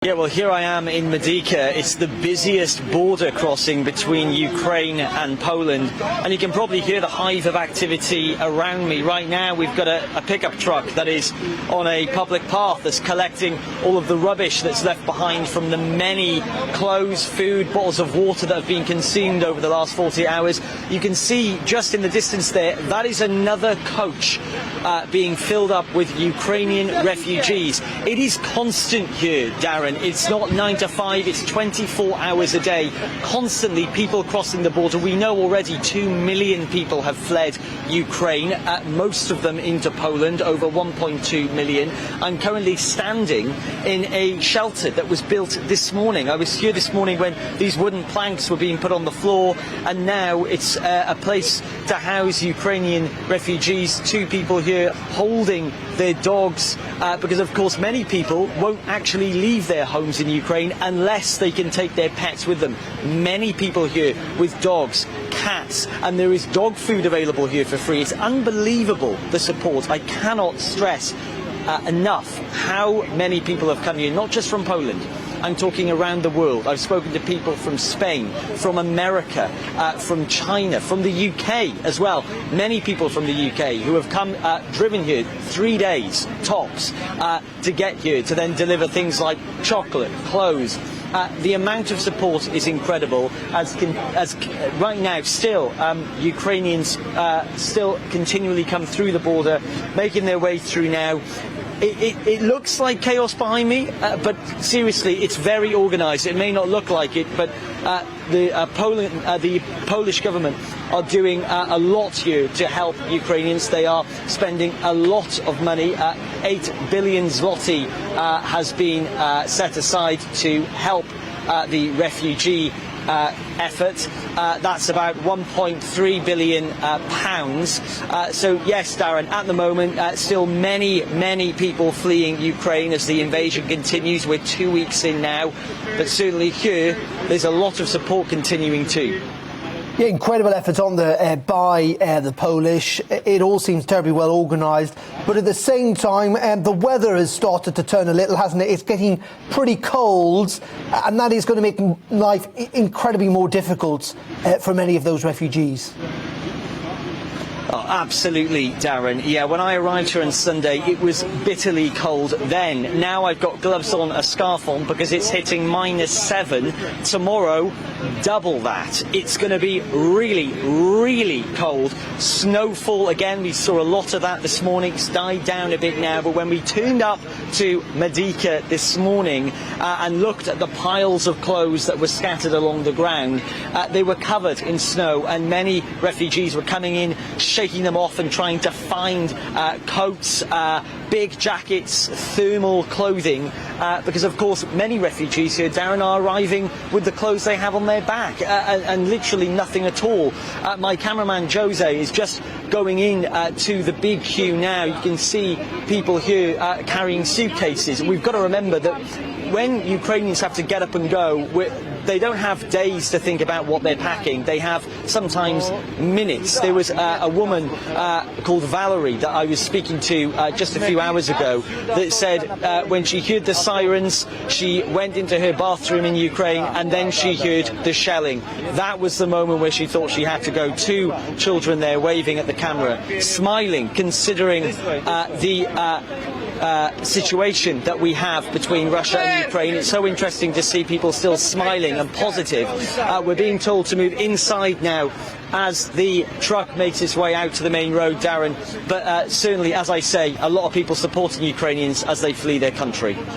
Yeah, well, here I am in Medyka. It's the busiest border crossing between Ukraine and Poland, and you can probably hear the hive of activity around me. Right now, we've got a pickup truck that is on a public path that's collecting all of the rubbish that's left behind from the many clothes, food, bottles of water that have been consumed over the last 40 hours. You can see just in the distance there, that is another coach being filled up with Ukrainian refugees. It is constant here, Darren. It's not 9 to 5, it's 24 hours a day. Constantly people crossing the border. We know already 2 million people have fled Ukraine, most of them into Poland, over 1.2 million. I'm currently standing in a shelter that was built this morning. I was here this morning when these wooden planks were being put on the floor, and now it's a place to house Ukrainian refugees. 2 people here holding their dogs, because of course many people won't actually leave their homes in Ukraine unless they can take their pets with them. Many people here with dogs, cats, and there is dog food available here for free. It's unbelievable, the support. I cannot stress enough how many people have come here, not just from Poland. I'm talking around the world. I've spoken to people from Spain, from America, from China, from the UK as well. Many people from the UK who have come, driven here 3 days tops to get here to then deliver things like chocolate, clothes. The amount of support is incredible, as right now still Ukrainians still continually come through the border, making their way through now. It looks like chaos behind me, but seriously, it's very organised. It may not look like it, but the Polish government are doing a lot here to help Ukrainians. They are spending a lot of money. 8 billion zloty has been set aside to help the refugee effort. That's about 1.3 billion pounds. So yes, Darren, at the moment still many people fleeing Ukraine as the invasion continues. We're 2 weeks in now, but certainly here there's a lot of support continuing too. Yeah, incredible efforts on by the Polish. It all seems terribly well organised, but at the same time, the weather has started to turn a little, hasn't it? It's getting pretty cold, and that is going to make life incredibly more difficult for many of those refugees. Oh, absolutely, Darren. Yeah, when I arrived here on Sunday, it was bitterly cold then. Now I've got gloves on, a scarf on, because it's hitting -7. Tomorrow, double that. It's going to be really cold. Snowfall, again, we saw a lot of that this morning. It's died down a bit now, but when we turned up to Medyka this morning and looked at the piles of clothes that were scattered along the ground, they were covered in snow, and many refugees were coming in, shaking them off and trying to find coats, big jackets, thermal clothing, because of course many refugees here, Darren, are arriving with the clothes they have on their back and literally nothing at all. My cameraman Jose is just going in to the big queue now. You can see people here carrying suitcases. We've got to remember that when Ukrainians have to get up and go, they don't have days to think about what they're packing. They have sometimes minutes. There was a woman called Valerie that I was speaking to just a few hours ago that said when she heard the sirens, she went into her bathroom in Ukraine, and then she heard the shelling. That was the moment where she thought she had to go. 2 children there waving at the camera, smiling, considering the situation that we have between Russia and Ukraine. It's so interesting to see people still smiling and positive. We're being told to move inside now as the truck makes its way out to the main road, Darren. But certainly, as I say, a lot of people supporting Ukrainians as they flee their country.